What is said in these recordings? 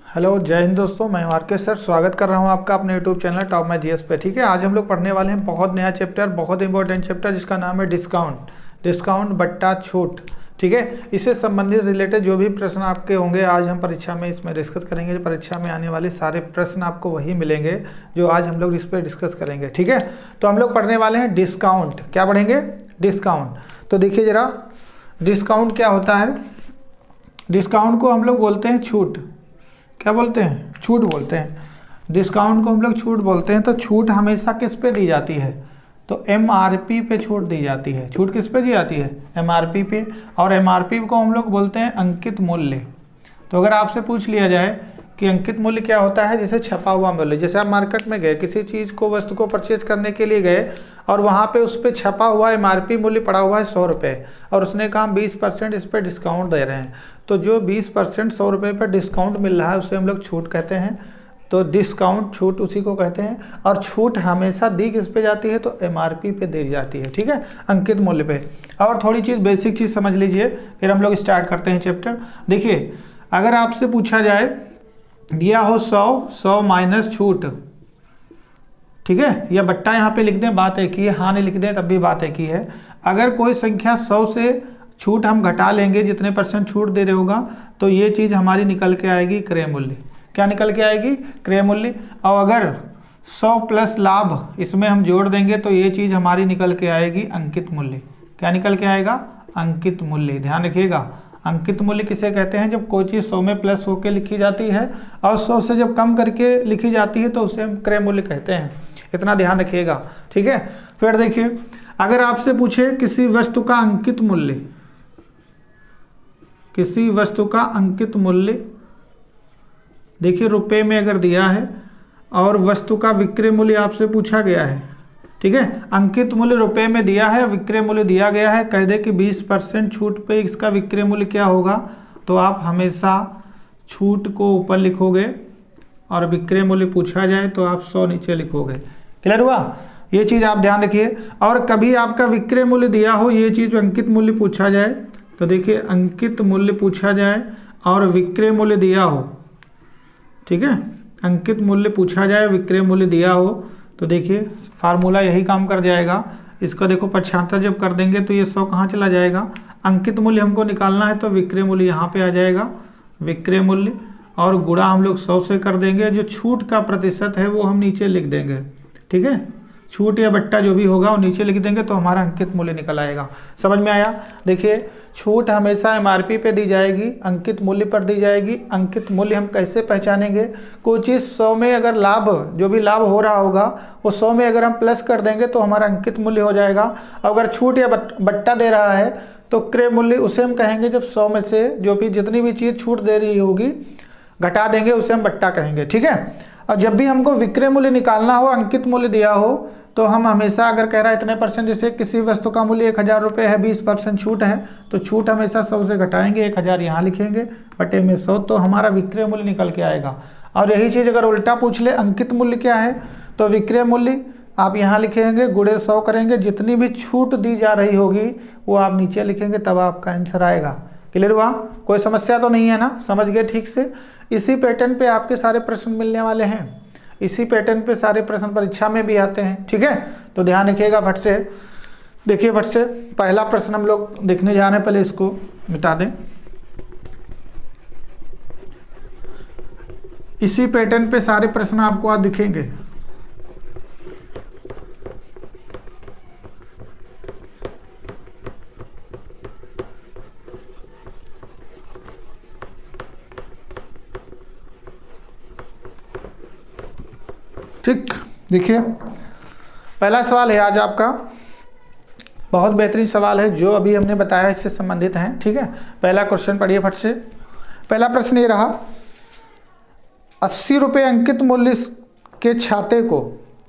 Hello, जय हिंद दोस्तों। मैं आर.के. सर स्वागत कर रहा हूं आपका अपने YouTube channel top math GS पे। ठीक है, आज हम लोग पढ़ने वाले हैं बहुत नया चैप्टर, बहुत इंपॉर्टेंट चैप्टर जिसका नाम है डिस्काउंट बट्टा छूट। ठीक है, इससे संबंधित रिलेटेड जो भी प्रश्न आपके होंगे आज हम परीक्षा में इसमें डिस्कस करेंगे। परीक्षा में आने वाले सारे प्रश्न आपको वही मिलेंगे जो आज हम लोग इस पर डिस्कस करेंगे। ठीक है, तो हम लोग पढ़ने वाले हैं डिस्काउंट। क्या पढ़ेंगे? डिस्काउंट। तो देखिए जरा, डिस्काउंट क्या होता है। डिस्काउंट को हम लोग बोलते हैं छूट। क्या बोलते हैं? छूट बोलते हैं। डिस्काउंट को हम लोग छूट बोलते हैं। तो छूट हमेशा किस पे दी जाती है? तो एमआरपी पे छूट दी जाती है। छूट किस पे दी जाती है? एमआरपी पे। और एमआरपी को हम लोग बोलते हैं अंकित मूल्य। तो अगर आपसे पूछ लिया जाए कि अंकित मूल्य क्या होता है, जैसे छपा हुआ मूल्य। जैसे आप मार्केट में गए, किसी चीज़ को, वस्तु को परचेज करने के लिए गए और वहाँ पे उस पर छपा हुआ एमआरपी मूल्य पड़ा हुआ है 100 रुपये, और उसने कहा 20% इस पर डिस्काउंट दे रहे हैं। तो जो 20% 100 रुपये पर डिस्काउंट मिल रहा है उसे हम लोग छूट कहते हैं। तो डिस्काउंट छूट उसी को कहते हैं। और छूट हमेशा दी किस पे जाती है? तो एमआरपी पे दी जाती है। ठीक है, अंकित मूल्य पे। और थोड़ी चीज़, बेसिक चीज़ समझ लीजिए, फिर हम लोग स्टार्ट करते हैं चैप्टर। देखिए, अगर आपसे पूछा जाए, दिया हो 100 माइनस छूट, ठीक है, या बट्टा यहाँ पे लिख दें, बात एक ही है। हाँ नहीं लिख दें तब भी बात एक ही है। अगर कोई संख्या 100 से छूट हम घटा लेंगे, जितने % छूट दे रहे होगा, तो ये चीज़ हमारी निकल के आएगी क्रय मूल्य। क्या निकल के आएगी? क्रय मूल्य। और अगर 100 प्लस लाभ इसमें हम जोड़ देंगे तो ये चीज़ हमारी निकल के आएगी अंकित मूल्य। क्या निकल के आएगा? अंकित मूल्य। ध्यान रखिएगा, अंकित मूल्य किसे कहते हैं? जब कोई चीज़ 100 में प्लस होकर लिखी जाती है और 100 से जब कम करके लिखी जाती है तो उसे हम क्रय मूल्य कहते हैं। इतना ध्यान रखिएगा। ठीक है, फिर देखिए, अगर आपसे पूछे किसी वस्तु का अंकित मूल्य, किसी वस्तु का अंकित मूल्य, देखिए रुपए में अगर दिया है और वस्तु का विक्रय मूल्य आपसे पूछा गया है। ठीक है, अंकित मूल्य रुपए में दिया है, विक्रय मूल्य दिया गया है, कह दे कि 20% छूट पे इसका विक्रय मूल्य क्या होगा, तो आप हमेशा छूट को ऊपर लिखोगे और विक्रय मूल्य पूछा जाए तो आप 100 नीचे लिखोगे। क्लियर हुआ? ये चीज़ आप ध्यान रखिए। और कभी आपका विक्रय मूल्य दिया हो, ये चीज़ अंकित मूल्य पूछा जाए, तो देखिए अंकित मूल्य पूछा जाए और विक्रय मूल्य दिया हो, ठीक है, अंकित मूल्य पूछा जाए, विक्रय मूल्य दिया हो, तो देखिए फार्मूला यही काम कर जाएगा। इसका देखो 75 जब कर देंगे तो ये 100 कहाँ चला जाएगा? अंकित मूल्य हमको निकालना है तो विक्रय मूल्य यहाँ पे आ जाएगा, विक्रय मूल्य, और गुणा हम लोग 100 से कर देंगे। जो छूट का प्रतिशत है वो हम नीचे लिख देंगे। ठीक है, छूट या बट्टा जो भी होगा वो नीचे लिख देंगे तो हमारा अंकित मूल्य निकल आएगा। समझ में आया? देखिए, छूट हमेशा एमआरपी पे दी जाएगी, अंकित मूल्य पर दी जाएगी। अंकित मूल्य हम कैसे पहचानेंगे? कोई चीज़ 100 में अगर लाभ, जो भी लाभ हो रहा होगा वो 100 में अगर हम प्लस कर देंगे तो हमारा अंकित मूल्य हो जाएगा। अगर छूट या बट्टा दे रहा है तो क्रय मूल्य उसे हम कहेंगे जब 100 में से जो भी जितनी भी चीज़ छूट दे रही होगी घटा देंगे, उसे हम बट्टा कहेंगे। ठीक है, और जब भी हमको विक्रय मूल्य निकालना हो, अंकित मूल्य दिया हो, तो हम हमेशा अगर कह रहा है इतने %, जैसे किसी वस्तु का मूल्य 1000 रुपये है, 20% छूट है, तो छूट हमेशा 100 से घटाएंगे, 1000 यहाँ लिखेंगे, बटे में 100, तो हमारा विक्रय मूल्य निकल के आएगा। और यही चीज़ अगर उल्टा पूछ ले, अंकित मूल्य क्या है, तो विक्रय मूल्य आप यहाँ लिखेंगे, गुणे 100 करेंगे, जितनी भी छूट दी जा रही होगी वो आप नीचे लिखेंगे, तब आपका आंसर आएगा। क्लियर हुआ? कोई समस्या तो नहीं है ना? समझ गए ठीक से? इसी पैटर्न पे आपके सारे प्रश्न मिलने वाले हैं। इसी पैटर्न पे सारे प्रश्न परीक्षा में भी आते हैं। ठीक है, तो ध्यान रखिएगा। फट से देखिए, फट से पहला प्रश्न हम लोग देखने जा रहे हैं। पहले इसको मिटा दें। इसी पैटर्न पे सारे प्रश्न आपको आज दिखेंगे। ठीक, देखिए पहला सवाल है आज आपका, बहुत बेहतरीन सवाल है, जो अभी हमने बताया इससे संबंधित है। ठीक है, पहला क्वेश्चन पढ़िए फट से। पहला प्रश्न ये रहा, 80 रुपये अंकित मूल्य के छाते को,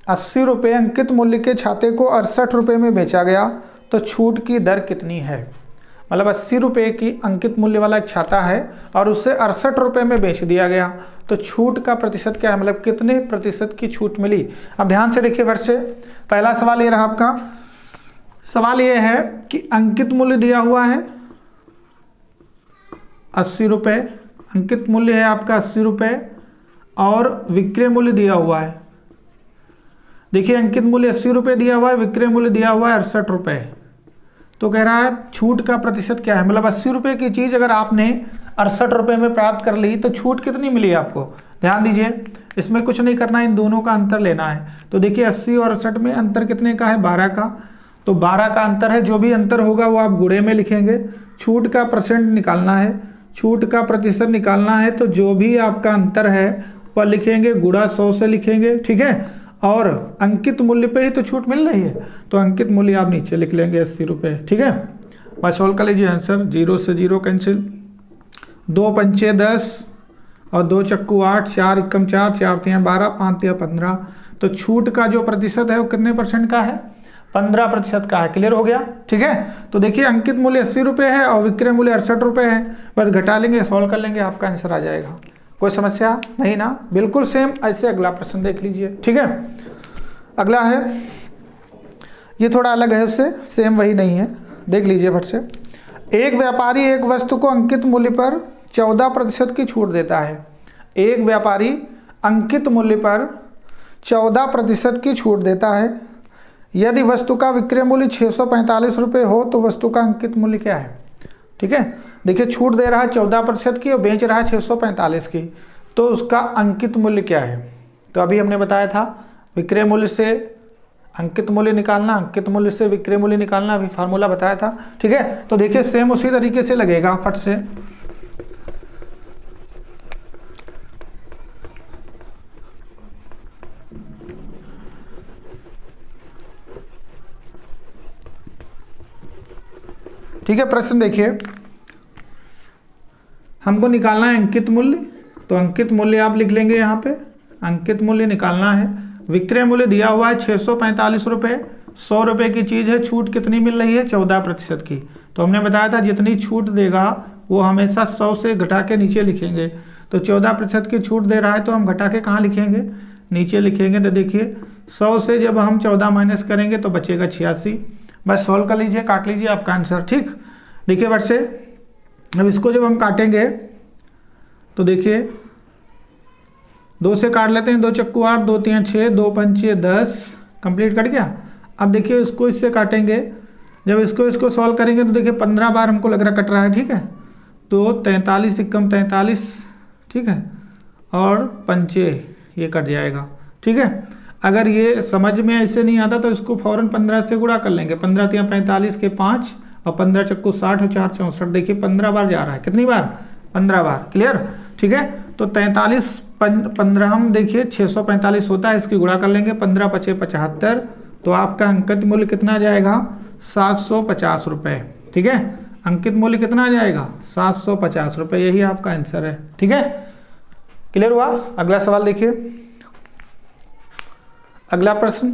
80 रुपये अंकित मूल्य के छाते को 68 रुपये में बेचा गया, तो छूट की दर कितनी है? मतलब 80 रुपये की अंकित मूल्य वाला एक छाता है और उसे 68 रुपये में बेच दिया गया, तो छूट का प्रतिशत क्या है? मतलब कितने प्रतिशत की छूट मिली? अब ध्यान से देखिए फिर से, पहला सवाल ये रहा आपका। सवाल ये है कि अंकित मूल्य दिया हुआ है 80 रुपये अंकित मूल्य है आपका 80 रुपये और विक्रय मूल्य दिया हुआ है। देखिए अंकित मूल्य 80 रुपये दिया हुआ है, विक्रय मूल्य दिया हुआ है 68 रुपये। तो कह रहा है छूट का प्रतिशत क्या है, मतलब 80 रुपये की चीज़ अगर आपने 68 रुपये में प्राप्त कर ली तो छूट कितनी मिली आपको। ध्यान दीजिए, इसमें कुछ नहीं करना है, इन दोनों का अंतर लेना है। तो देखिए 80 और 68 में अंतर कितने का है, 12 का। तो 12 का अंतर है, जो भी अंतर होगा वो आप गुणे में लिखेंगे। छूट का परसेंट निकालना है, छूट का प्रतिशत निकालना है, तो जो भी आपका अंतर है वह लिखेंगे, गुणा 100 से लिखेंगे, ठीक है। और अंकित मूल्य पे ही तो छूट मिल रही है, तो अंकित मूल्य आप नीचे लिख लेंगे 80 रुपये, ठीक है। बस सॉल्व कर लीजिए आंसर। 0 से 0 कैंसिल, 2 पंचे 10 और 2 चक्कू 8, 4 एकम 4, 4 तिया 12, 5 तिया 15। तो छूट का जो प्रतिशत है वो कितने परसेंट का है, 15% का है। क्लियर हो गया, ठीक है। तो देखिए अंकित मूल्य 80 रुपये है और विक्रय मूल्य 68 रुपये है। बस घटा लेंगे, सॉल्व कर लेंगे, आपका आंसर आ जाएगा। कोई समस्या नहीं ना, बिल्कुल सेम ऐसे अगला प्रश्न देख लीजिए, ठीक है। अगला है, ये थोड़ा अलग है उससे, सेम वही नहीं है, देख लीजिए फट से। एक व्यापारी एक वस्तु को अंकित मूल्य पर 14% की छूट देता है। एक व्यापारी अंकित मूल्य पर 14% की छूट देता है। यदि वस्तु का विक्रय मूल्य 645 रुपये हो तो वस्तु का अंकित मूल्य क्या है, ठीक है। देखिए छूट दे रहा है 14% की और बेच रहा है 645 की, तो उसका अंकित मूल्य क्या है। तो अभी हमने बताया था विक्रय मूल्य से अंकित मूल्य निकालना, अंकित मूल्य से विक्रय मूल्य निकालना, अभी फार्मूला बताया था, ठीक है। तो देखिए सेम उसी तरीके से लगेगा फट से। ठीक है, प्रश्न देखिए, हमको निकालना है अंकित मूल्य, तो अंकित मूल्य आप लिख लेंगे यहाँ पे, अंकित मूल्य निकालना है। विक्रय मूल्य दिया हुआ है 645 रुपये, 100 रुपये की चीज़ है, छूट कितनी मिल रही है, 14% की। तो हमने बताया था जितनी छूट देगा वो हमेशा 100 से घटा के नीचे लिखेंगे। तो 14% की छूट दे रहा है तो हम घटा के कहाँ लिखेंगे, नीचे लिखेंगे। तो देखिए 100 से जब हम 14 माइनस करेंगे तो बचेगा 86। बस सॉल्व कर लीजिए, काट लीजिए आपका आंसर, ठीक। देखिए बट से अब इसको जब हम काटेंगे तो देखिए 2 से काट लेते हैं, 2 चक्कू 8, 2 तिया 6, 2 पंचे 10, कंप्लीट कट गया। अब देखिए इसको इससे काटेंगे, जब इसको सॉल्व करेंगे तो देखिए 15 बार हमको लग रहा कट रहा है, ठीक है। तो 43 एकम 43, ठीक है, और पंचे ये कट जाएगा, ठीक है। अगर ये समझ में ऐसे नहीं आता तो इसको फौरन 15 से गुणा कर लेंगे। 15 तिया 45 के 5 और 15 चक्कू 60 और 4 64, देखिए 15 बार जा रहा है, कितनी बार, 15 बार। क्लियर, ठीक है। तो 43 15 हम देखिए 645 होता है, इसकी गुणा कर लेंगे, 15 पचे 75, तो आपका अंकित मूल्य कितना आ जाएगा, 750 रुपये, ठीक है। अंकित मूल्य कितना आ जाएगा, 750 रुपये, यही आपका आंसर है, ठीक है। क्लियर हुआ। अगला सवाल देखिए, अगला प्रश्न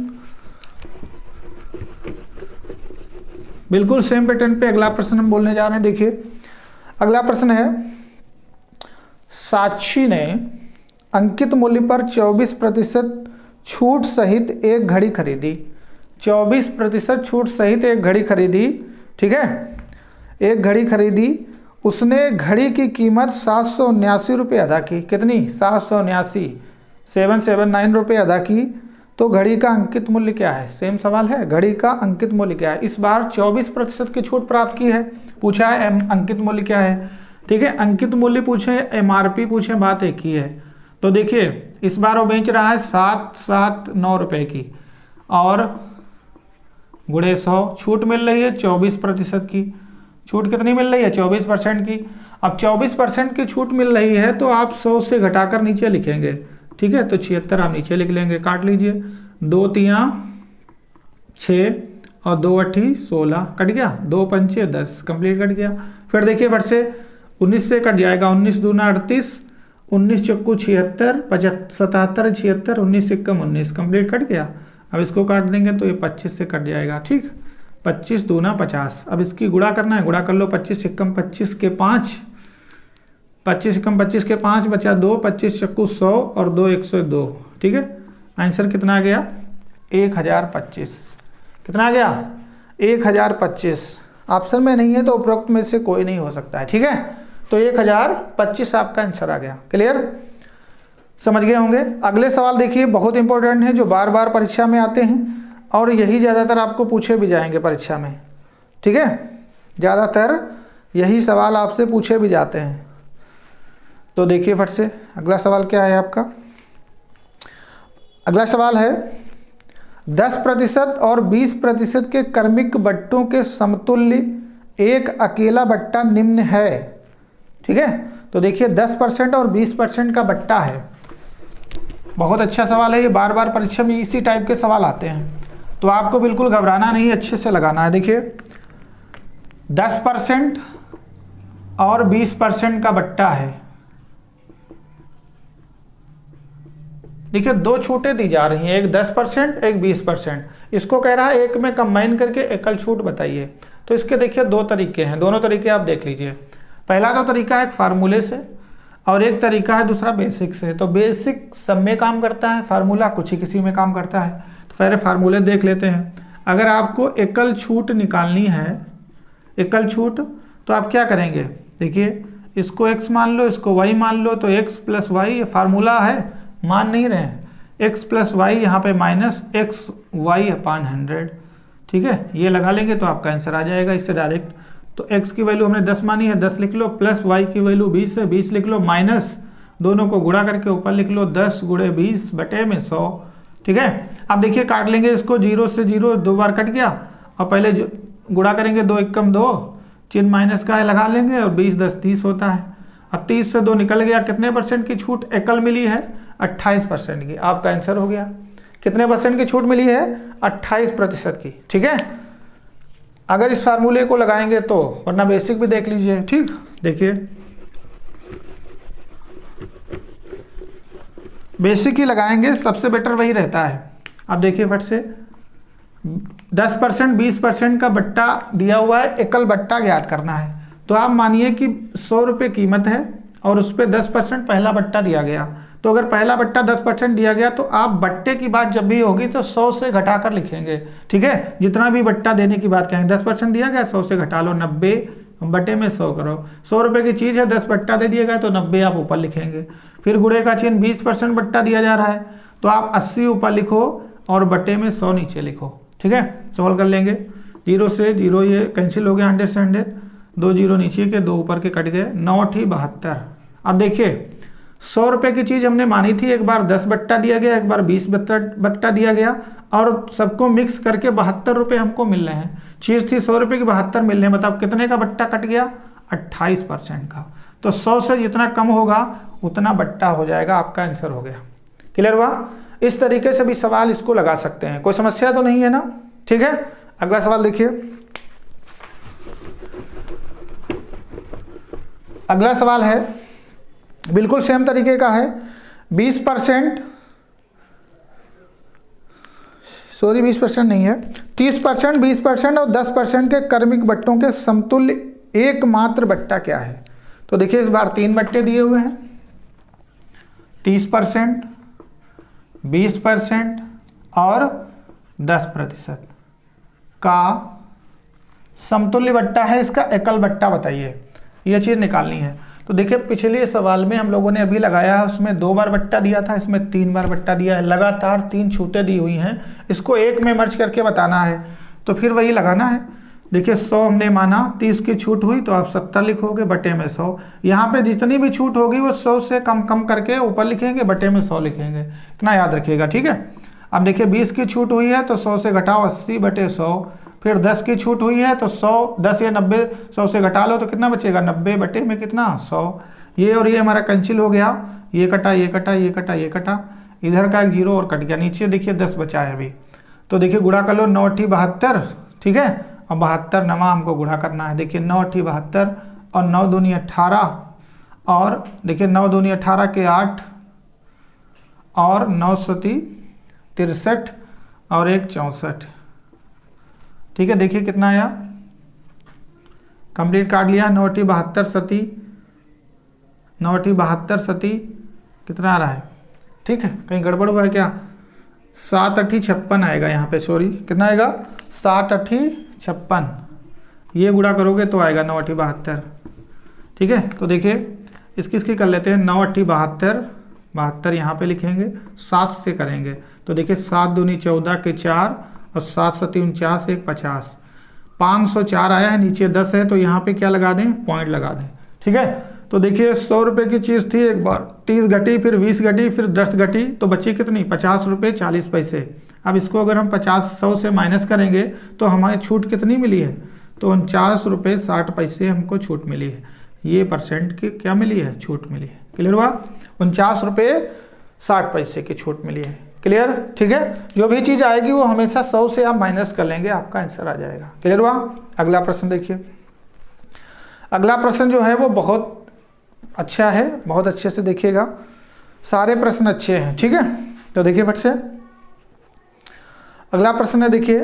बिल्कुल सेम पैटर्न पे अगला प्रश्न हम बोलने जा रहे हैं। देखिए अगला प्रश्न है, साक्षी ने अंकित मूल्य पर 24% छूट सहित एक घड़ी खरीदी। 24% छूट सहित एक घड़ी खरीदी, ठीक है, एक घड़ी खरीदी। उसने घड़ी की कीमत 779 रुपये अदा की। कितनी, 779, 779 रुपये अदा की। तो घड़ी का अंकित मूल्य क्या है, सेम सवाल है, घड़ी का अंकित मूल्य क्या है। इस बार 24% की छूट प्राप्त की है, पूछा है अंकित मूल्य क्या है, ठीक है। अंकित मूल्य पूछे, MRP पूछे, बात एक ही है। तो देखिए इस बार वो बेच रहा है 779 रुपये की और गुणे 100, छूट मिल रही है 24% की। छूट कितनी मिल रही है, 24% की। अब 24% की छूट मिल रही है तो आप 100 से घटाकर नीचे लिखेंगे, ठीक है। तो 76 आप नीचे लिख लेंगे, काट लीजिए, 2 तिया 6 और 2 अट्ठी 16, कट गया, 2 पंचे 10, कंप्लीट कट गया। फिर देखिए फट से 19 से कट जाएगा, 19 दूना 38, 19 चक्कू 76, 77 76, 19 एकम 19, कंप्लीट कट गया। अब इसको काट देंगे तो ये 25 से कट जाएगा, ठीक। 25 दूना 50, अब इसकी गुणा करना है, गुणा कर लो, 25 एकम 25 के 5, 25 एकम 25 के 5 बचा 2, 25 चक्कू 100 और 2 102, ठीक है। आंसर कितना आ गया, 1025। कितना आ गया, 1025। ऑप्शन में नहीं है तो उपरोक्त में से कोई नहीं हो सकता है, ठीक है। तो 1025 आपका आंसर आ गया। क्लियर, समझ गए होंगे। अगले सवाल देखिए, बहुत इंपॉर्टेंट है, जो बार बार परीक्षा में आते हैं और यही ज़्यादातर आपको पूछे भी जाएंगे परीक्षा में। ठीक है, ज़्यादातर यही सवाल आपसे पूछे भी जाते हैं। तो देखिए फट से अगला सवाल क्या है आपका। अगला सवाल है 10% और 20% के क्रमिक बट्टों के समतुल्य एक अकेला बट्टा निम्न है। ठीक है, तो देखिए 10% और 20% का बट्टा है। बहुत अच्छा सवाल है ये, बार बार परीक्षा में इसी टाइप के सवाल आते हैं, तो आपको बिल्कुल घबराना नहीं, अच्छे से लगाना है। देखिए 10% और 20% का बट्टा है। देखिए दो छूटें दी जा रही हैं, एक 10% एक 20%। इसको कह रहा है एक में कंबाइन करके एकल छूट बताइए। तो इसके देखिए दो तरीके हैं, दोनों तरीके आप देख लीजिए। पहला तो तरीका है फार्मूले से और एक तरीका है दूसरा बेसिक से। तो बेसिक सब में काम करता है, फार्मूला कुछ ही किसी में काम करता है। तो पहले फार्मूले देख लेते हैं। अगर आपको एकल छूट निकालनी है, एकल छूट, तो आप क्या करेंगे, देखिए इसको x मान लो, इसको y मान लो, तो x प्लस वाई, ये फार्मूला है, मान नहीं रहे हैं। x प्लस वाई यहाँ पे माइनस एक्स वाई अपान 100। ठीक है, ये लगा लेंगे तो आपका आंसर आ जाएगा इससे डायरेक्ट। तो x की वैल्यू हमने 10 मानी है, 10 लिख लो, प्लस y की वैल्यू 20 है, 20 लिख लो, माइनस दोनों को गुणा करके ऊपर लिख लो 10 गुणे 20 बटे में 100। ठीक है, अब देखिए काट लेंगे इसको, 0 से 0 दो बार कट गया, और पहले गुणा करेंगे 2 एकम 2, चिन्ह माइनस का है लगा लेंगे, और 20 10 30 होता है। अब 30 से 2 निकल गया, कितने परसेंट की छूट एकल मिली है, 28% की। आपका आंसर हो गया। कितने परसेंट की छूट मिली है, 28% की। ठीक है, अगर इस फार्मूले को लगाएंगे तो, वरना बेसिक भी देख लीजिए। ठीक, देखिए बेसिक ही लगाएंगे, सबसे बेटर वही रहता है। अब देखिए फट से 10% 20% का बट्टा दिया हुआ है, एकल बट्टा ज्ञात करना है। तो आप मानिए कि 100 रुपये कीमत है और उस पर 10% पहला बट्टा दिया गया। तो अगर पहला बट्टा 10% दिया गया तो आप बट्टे की बात जब भी होगी तो 100 से घटाकर लिखेंगे। ठीक है, जितना भी बट्टा देने की बात कहेंगे, 10% दिया गया, 100 से घटा लो, 90 बटे में 100 करो। 100 रुपये की चीज़ है, 10 बट्टा दे दिया गया तो 90 आप ऊपर लिखेंगे। फिर गुणे का चिन्ह, 20% बट्टा दिया जा रहा है तो आप 80 ऊपर लिखो और बटे में 100 नीचे लिखो। ठीक है, सॉल्व कर लेंगे। 0 से 0 ये कैंसिल हो गया, 100 से 100, 2 0 नीचे के, 2 ऊपर के कट गए, 9 8 72। अब देखिए 100 रुपये की चीज़ हमने मानी थी, एक बार 10 बट्टा दिया गया, एक बार 20 बट्टा दिया गया, और सबको मिक्स करके 72 रुपये हमको मिल रहे हैं। चीज़ थी 100 रुपये की, 72 मिल रहे हैं, मतलब कितने का बट्टा कट गया, 28% का। तो 100 से जितना कम होगा उतना बट्टा हो जाएगा, आपका आंसर हो गया। क्लियर हुआ। इस तरीके से भी सवाल इसको लगा सकते हैं, कोई समस्या तो नहीं है ना। ठीक है, अगला सवाल देखिए। अगला सवाल है बिल्कुल सेम तरीके का है। 20% सॉरी 20% नहीं है, 30%, 20% और 10% के क्रमिक बट्टों के समतुल्य एकमात्र बट्टा क्या है। तो देखिए इस बार 3 बट्टे दिए हुए हैं, 30%, 20% और 10% का समतुल्य बट्टा है, इसका एकल बट्टा बताइए। यह चीज़ निकालनी है। तो देखिए पिछले सवाल में हम लोगों ने अभी लगाया है, उसमें 2 बार बट्टा दिया था, इसमें 3 बार बट्टा दिया है, लगातार 3 छूटें दी हुई हैं, इसको एक में मर्ज करके बताना है। तो फिर वही लगाना है। देखिए 100 हमने माना, 30 की छूट हुई तो आप 70 लिखोगे बटे में 100। यहाँ पे जितनी भी छूट होगी वो 100 से कम कम करके ऊपर लिखेंगे, बटे में 100 लिखेंगे, इतना याद रखिएगा। ठीक है, अब देखिए 20 की छूट हुई है तो 100 से घटाओ 80 बटे 100। फिर 10 की छूट हुई है तो 100, 10 या 90, 100 से घटा लो तो कितना बचेगा, 90 बटे में कितना, 100। ये और ये हमारा कैंसिल हो गया, ये कटा, ये कटा, ये कटा, ये कटा, इधर का एक 0 और कट गया, नीचे देखिए 10 बचा है अभी। तो देखिए गुणा कर लो, 9 8 72। ठीक है, और 72 नवा हमको गुणा करना है। देखिए 9 8 72 और 9 दूनी 18, और देखिए 9 दूनी 18 के 8 और 9 सती 63 और 1 64। ठीक है, देखिए कितना आया, कंप्लीट काट लिया। 9 8 72 सती, 9 8 72 सती कितना आ रहा है। ठीक है, कहीं गड़बड़ हुआ है क्या, 7 8 56 आएगा यहाँ पे, सॉरी कितना आएगा, 7 8 56। ये गुणा करोगे तो आएगा 9 8 72, ठीक है। तो देखिए इसकी कर लेते हैं, 9 8 72, 72 यहाँ पे लिखेंगे, 7 से करेंगे तो देखिए 7 दूनी 14 के 4 और 7 7 49 1 50, 504 आया है, नीचे 10 है तो यहाँ पे क्या लगा दें, पॉइंट लगा दें। ठीक है। तो देखिए 100 रुपये की चीज़ थी, एक बार 30 घटी, फिर 20 घटी, फिर 10 घटी, तो बची कितनी, 50 रुपये 40 पैसे। अब इसको अगर हम 100 से माइनस करेंगे तो हमारी छूट कितनी मिली है, तो 49 रुपये 60 पैसे हमको छूट मिली है। ये परसेंट की क्या मिली है, छूट मिली है। क्लियर हुआ, 49 रुपये 60 पैसे की छूट मिली है। क्लियर, ठीक है। जो भी चीज़ आएगी वो हमेशा 100 से आप माइनस कर लेंगे, आपका आंसर आ जाएगा। क्लियर हुआ। अगला प्रश्न देखिए, अगला प्रश्न जो है वो बहुत अच्छा है, बहुत अच्छे से देखिएगा, सारे प्रश्न अच्छे हैं। ठीक है। तो देखिए फट से अगला प्रश्न है, देखिए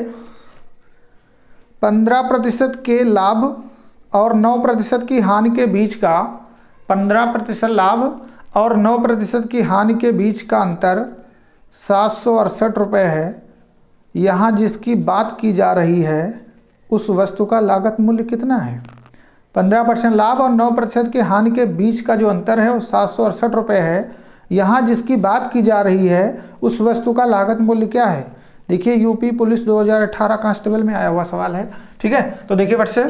15% के लाभ और 9% की हानि के बीच का, 15% लाभ और 9% की हानि के बीच का अंतर 768 रुपये है। यहाँ जिसकी बात की जा रही है उस वस्तु का लागत मूल्य कितना है। 15% लाभ और 9% की हानि के बीच का जो अंतर है वो 768 रुपये है। यहाँ जिसकी बात की जा रही है उस वस्तु का लागत मूल्य क्या है। देखिए यूपी पुलिस 2018 कांस्टेबल में आया हुआ सवाल है। ठीक है। तो देखिए फट से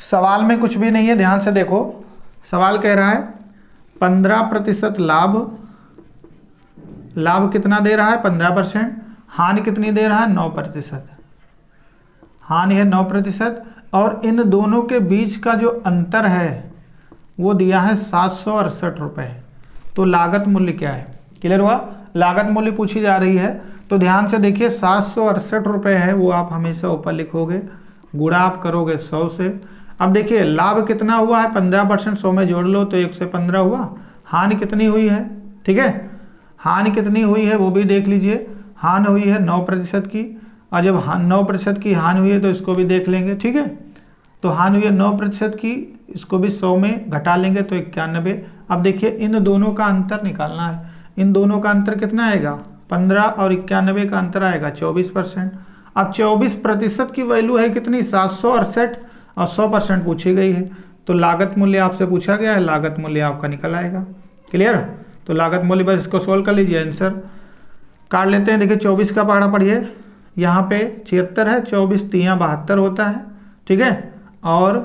सवाल में कुछ भी नहीं है, ध्यान से देखो। सवाल कह रहा है 15% लाभ, लाभ कितना दे रहा है 15%, हानि कितनी दे रहा है 9%, हानि है 9%, और इन दोनों के बीच का जो अंतर है वो दिया है 768 रुपये। तो लागत मूल्य क्या है। क्लियर हुआ। लागत मूल्य पूछी जा रही है तो ध्यान से देखिए 768 रुपये है वो आप हमेशा ऊपर लिखोगे, गुणा आप करोगे 100 से। अब देखिए लाभ कितना हुआ है 15%, 100 में जोड़ लो तो 115 हुआ। हानि कितनी हुई है, ठीक है, हानि कितनी हुई है वो भी देख लीजिए। हानि हुई है 9% की, और जब 9% की हानि हुई है तो इसको भी देख लेंगे। ठीक है। तो हानि हुई है 9% की, इसको भी 100 में घटा लेंगे तो 91। अब देखिए इन दोनों का अंतर निकालना है। इन दोनों का अंतर कितना आएगा, 15 और 91 का अंतर आएगा 24%। अब 24% की वैल्यू है कितनी 768, और 100% पूछी गई है तो लागत मूल्य आपसे पूछा गया है, लागत मूल्य आपका निकल आएगा। क्लियर। तो लागत मूल्य बस इसको सोल्व कर लीजिए, आंसर काट लेते हैं। देखिए 24 का पहाड़ा पढ़िए, यहाँ पे 76 है, 24 3 72 होता है। ठीक है। और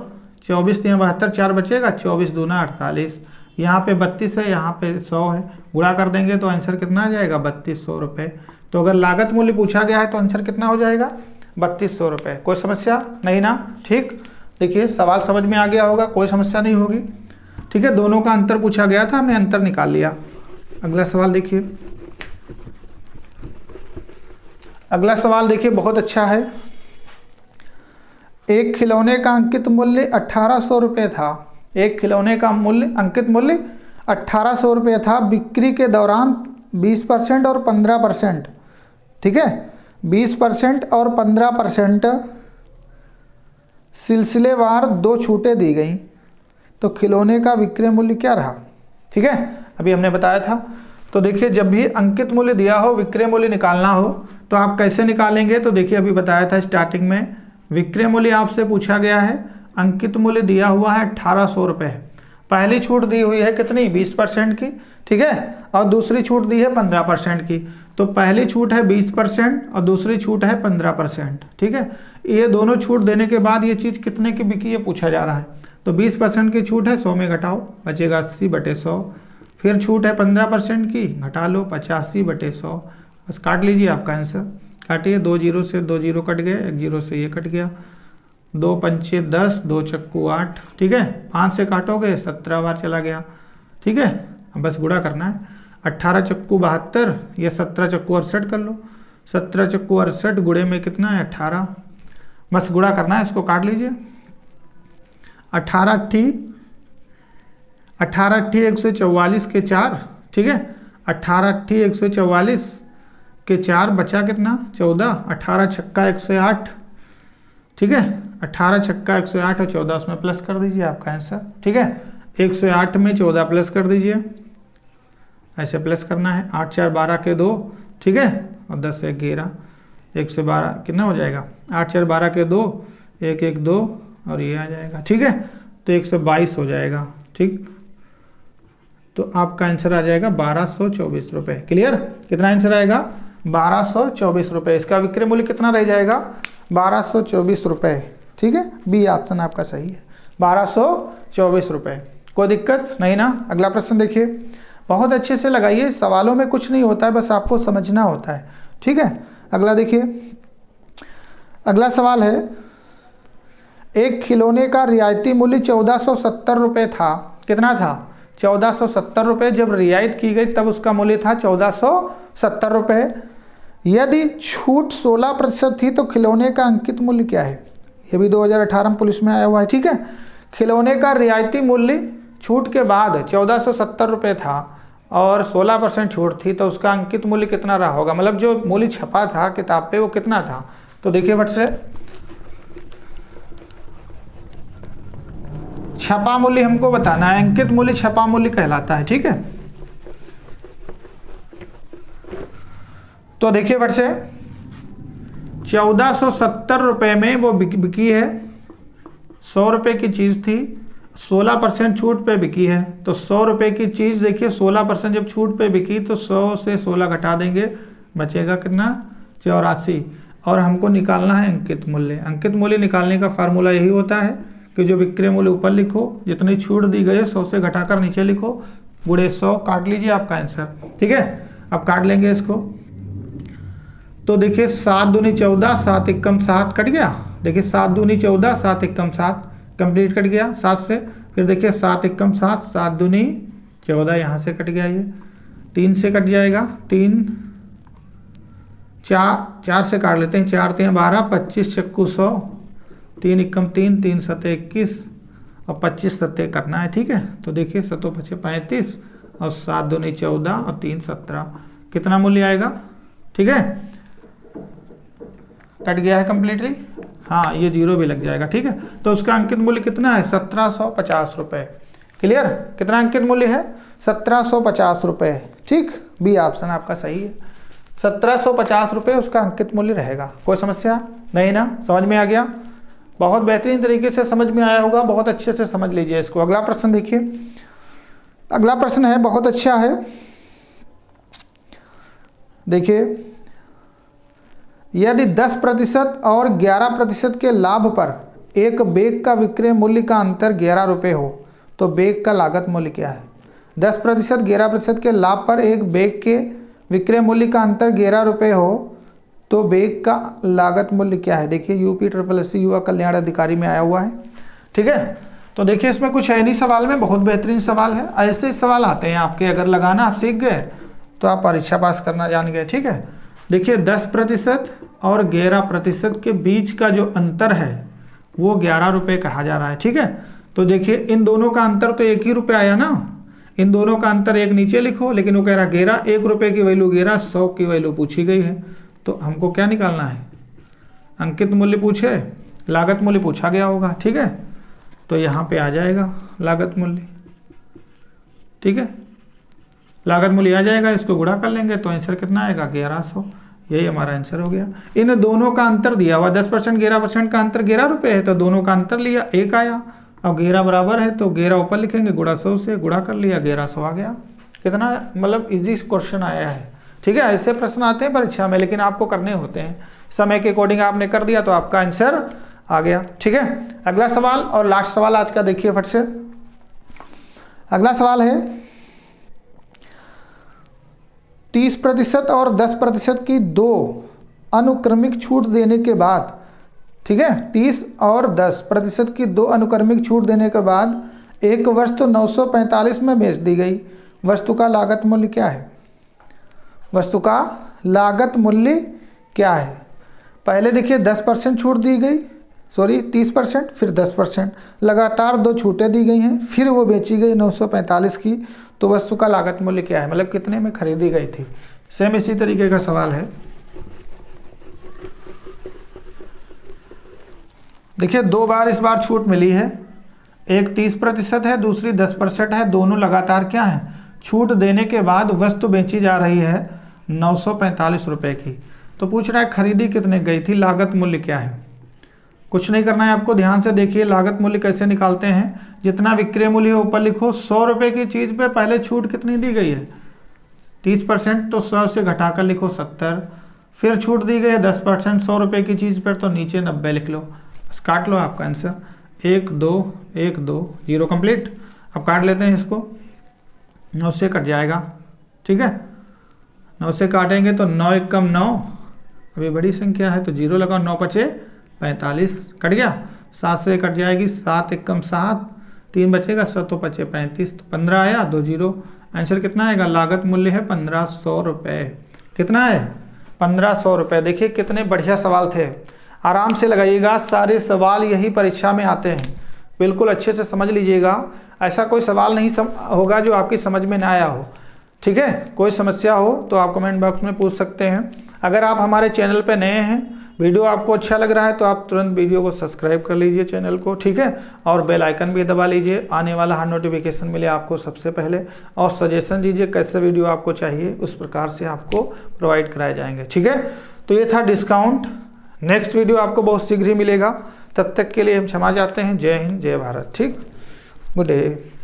24 3 72, 4 बचेगा, 24 दूना 48, यहाँ पे 32 है, यहाँ पे 100 है, गुणा कर देंगे तो आंसर कितना आ जाएगा 3200 रुपये। तो अगर लागत मूल्य पूछा गया है तो आंसर कितना हो जाएगा 3200 रुपये। कोई समस्या नहीं ना। ठीक। देखिए सवाल समझ में आ गया होगा, कोई समस्या नहीं होगी। ठीक है। दोनों का अंतर पूछा गया था, हमने अंतर निकाल लिया। अगला सवाल देखिए, अगला सवाल देखिए बहुत अच्छा है। एक खिलौने का अंकित मूल्य 1800 रुपये था। एक खिलौने का मूल्य, अंकित मूल्य 1800 रुपये था। बिक्री के दौरान 20% और 15%, ठीक है, 20% और 15% सिलसिलेवार 2 छूटें दी गई, तो खिलौने का विक्रय मूल्य क्या रहा। ठीक है। अभी हमने बताया था। तो देखिए जब भी अंकित मूल्य दिया हो, विक्रय मूल्य निकालना हो तो आप कैसे निकालेंगे। तो देखिए अभी बताया था स्टार्टिंग में, विक्रय मूल्य आपसे पूछा गया है, अंकित मूल्य दिया हुआ है 1800 रुपये। पहली छूट दी हुई है कितनी 20% की, ठीक है, और दूसरी छूट दी है 15% की। तो पहली छूट है 20% और दूसरी छूट है 15%। ठीक है। ये दोनों छूट देने के बाद ये चीज़ कितने की बिकी ये पूछा जा रहा है। तो 20% की छूट है, 100 में घटाओ, बचेगा 80/100। फिर छूट है 15% की, घटा लो 85/100। बस काट लीजिए, आपका आंसर काटिए। 2 जीरो से 2 जीरो कट गए, 1 जीरो से ये कट गया, 2 पंचे 10, 2 चक्कू 8। ठीक है। 5 से काटोगे 17 बार चला गया। ठीक है। अब बस गुणा करना है, 18 चक्कू 72, ये 17 चक्कू 68 कर लो। 17 चक्कू 68 गुणे में कितना है 18, बस गुणा करना है, इसको काट लीजिए। 18 अट्ठी 144 के 4, ठीक है, 18 अट्ठी 144 के 4, बचा कितना 14, 18 छक्का 108, ठीक है, 18 छक्का 108 और 14 उसमें प्लस कर दीजिए, आपका आंसर। ठीक है। 108 में 14 प्लस कर दीजिए, ऐसे प्लस करना है। 8 4 12 के 2, ठीक है, और 10 1 11, 1 से 12 कितना हो जाएगा, 8 4 12 के 2, 1 1 2 और ये आ जाएगा। ठीक है, तो 122 हो जाएगा। ठीक, तो आपका आंसर आ जाएगा 1224 रुपये। क्लियर, कितना आंसर आएगा, 1224 रुपये। इसका विक्रय मूल्य कितना रह जाएगा, 1224 रुपये। ठीक है, बी ऑप्शन आपका सही है, 1224 रुपये। कोई दिक्कत नहीं ना। अगला प्रश्न देखिए, बहुत अच्छे से लगाइए, सवालों में कुछ नहीं होता है, बस आपको समझना होता है। ठीक है, अगला देखिए, अगला सवाल है, एक खिलौने का रियायती मूल्य 1470 रुपये था। कितना था, 1470 रुपये। जब रियायत की गई तब उसका मूल्य था 1470 रुपये। यदि छूट 16% थी तो खिलौने का अंकित मूल्य क्या है। ये भी 2018 में पुलिस में आया हुआ है। ठीक है, खिलौने का रियायती मूल्य छूट के बाद 1470 रुपये था और 16% छूट थी, तो उसका अंकित मूल्य कितना रहा होगा, मतलब जो मूल्य छपा था किताब पे वो कितना था। तो देखिए फट से, छपा मूल्य हमको बताना है, अंकित मूल्य छपा मूल्य कहलाता है। ठीक है, तो देखिए फट से, 1470 रुपये में वो बिकी है, 100 रुपये की चीज़ थी, 16% छूट पे बिकी है। तो 100 रुपये की चीज़ देखिए 16% जब छूट पे बिकी तो 100 से 16 घटा देंगे, बचेगा कितना, 84। और हमको निकालना है अंकित मूल्य। अंकित मूल्य निकालने का फार्मूला यही होता है कि जो विक्रय मूल्य ऊपर लिखो, जितनी छूट दी गई है 100 से घटाकर नीचे लिखो, गुणे 100 काट लीजिए आपका आंसर। ठीक है, अब काट लेंगे इसको। तो देखिए 7 दूनी 14, 7 एकम 7 कट गया। देखिए 7 दूनी 14, 7 एकम 7 कंप्लीट कट गया 7 से। फिर देखिए 7 एकम 7, 7 दूनी 14 यहाँ से कट गया, ये 3 से कट जाएगा, 3 4 से काट लेते हैं, 4 3 12, 25 चक्कू 100, 3 एकम 3, 3 7 21 और 25 7 करना है। ठीक है, तो देखिए 7 5 35 और 7 दूनी 14 और 3 17, कितना मूल्य आएगा। ठीक है, कट गया है कंप्लीटली, हाँ ये 0 भी लग जाएगा। ठीक है, तो उसका अंकित मूल्य कितना है, 1750 रुपये। क्लियर, कितना अंकित मूल्य है, 1750 रुपये। ठीक, बी ऑप्शन आपका सही है, 1750 रुपये उसका अंकित मूल्य रहेगा। कोई समस्या नहीं ना, समझ में आ गया, बहुत बेहतरीन तरीके से समझ में आया होगा, बहुत अच्छे से समझ लीजिए इसको। अगला प्रश्न देखिए, अगला प्रश्न है बहुत अच्छा है, देखिए, यदि 10% और 11% के लाभ पर एक बेग का विक्रय मूल्य का अंतर 11 रुपये हो तो बेग का लागत मूल्य क्या है। 10% 11% के लाभ पर एक बेग के विक्रय मूल्य का अंतर 11 रुपये हो तो बेग का लागत मूल्य क्या है। देखिए UPSSC युवा कल्याण अधिकारी में आया हुआ है। ठीक है, तो देखिए इसमें कुछ है नहीं, सवाल में बहुत बेहतरीन सवाल है। ऐसे सवाल आते हैं आपके, अगर लगाना आप सीख गए तो आप परीक्षा पास करना जान गए। ठीक है, देखिए 10% और 11% के बीच का जो अंतर है वो 11 रुपये कहा जा रहा है। ठीक है, तो देखिए इन दोनों का अंतर तो 1 ही रुपये आया ना, इन दोनों का अंतर 1 नीचे लिखो, लेकिन वो कह रहा 11, 1 रुपये की वैल्यू 11, 100 की वैल्यू पूछी गई है, तो हमको क्या निकालना है, अंकित मूल्य पूछे, लागत मूल्य पूछा गया होगा। ठीक है, तो यहाँ पे आ जाएगा लागत मूल्य। ठीक है, लागत मूल्य आ जाएगा, इसको गुणा कर लेंगे तो आंसर कितना आएगा, 1100। यही हमारा आंसर हो गया। इन दोनों का अंतर दिया हुआ 10% 11% का अंतर 11 रुपये है, तो दोनों का अंतर लिया, 1 आया, और 11 बराबर है तो 11 ऊपर लिखेंगे, गुणा 100 से गुणा कर लिया, 1100 आ गया। कितना मतलब इजी क्वेश्चन आया है। ठीक है, ऐसे प्रश्न आते हैं परीक्षा में, लेकिन आपको करने होते हैं, समय के अकॉर्डिंग आपने कर दिया तो आपका आंसर आ गया। ठीक है, अगला सवाल और लास्ट सवाल आज का देखिए फट से। अगला सवाल है 30% और 10% की 2 अनुक्रमिक छूट देने के बाद, ठीक है, 30 और 10% की 2 अनुक्रमिक छूट देने के बाद एक वस्तु 945 में बेच दी गई, वस्तु का लागत मूल्य क्या है। वस्तु का लागत मूल्य क्या है। पहले देखिए 10% छूट दी गई, सॉरी 30%, फिर 10%, लगातार 2 छूटें दी गई हैं, फिर वो बेची गई 945 की, तो वस्तु का लागत मूल्य क्या है, मतलब कितने में खरीदी गई थी। सेम इसी तरीके का सवाल है। देखिए 2 बार इस बार छूट मिली है, एक 30% है, दूसरी 10% है, दोनों लगातार क्या है, छूट देने के बाद वस्तु बेची जा रही है 945 रुपये की। तो पूछ रहा है खरीदी कितने गई थी, लागत मूल्य क्या है। कुछ नहीं करना है आपको, ध्यान से देखिए लागत मूल्य कैसे निकालते हैं। जितना विक्रय मूल्य है ऊपर लिखो, 100 रुपये की चीज़ पे पहले छूट कितनी दी गई है 30%, तो 100 से घटाकर लिखो 70। फिर छूट दी गई है 10% 100 रुपये की चीज़ पर, तो नीचे 90 लिख लो, बस काट लो आपका आंसर। 1 2 1 2 0 कंप्लीट। अब काट लेते हैं इसको, 9 से कट जाएगा, ठीक है। 9 से काटेंगे तो 9 एकम 9, अभी बड़ी संख्या है तो 0 लगाओ, 9 पचे 45, कट गया। 7 से कट जाएगी, 7 एकम 7, 3 बचेगा, 7 पचे 35, तो 15 आया, 2 0। आंसर कितना आएगा, लागत मूल्य है 1500 रुपये। कितना है 1500 रुपये। देखिए कितने बढ़िया सवाल थे, आराम से लगाइएगा, सारे सवाल यही परीक्षा में आते हैं, बिल्कुल अच्छे से समझ लीजिएगा। ऐसा कोई सवाल नहीं होगा जो आपकी समझ में ना आया हो, ठीक है। कोई समस्या हो तो आप कमेंट बॉक्स में पूछ सकते हैं। अगर आप हमारे चैनल पे नए हैं, वीडियो आपको अच्छा लग रहा है तो आप तुरंत वीडियो को सब्सक्राइब कर लीजिए चैनल को, ठीक है। और बेल आइकन भी दबा लीजिए, आने वाला हर नोटिफिकेशन मिले आपको सबसे पहले। और सजेशन दीजिए कैसे वीडियो आपको चाहिए, उस प्रकार से आपको प्रोवाइड कराए जाएंगे, ठीक है। तो ये था डिस्काउंट। नेक्स्ट वीडियो आपको बहुत शीघ्र ही मिलेगा, तब तक के लिए हम क्षमा चाहते हैं। जय हिंद, जय भारत, ठीक। Good day.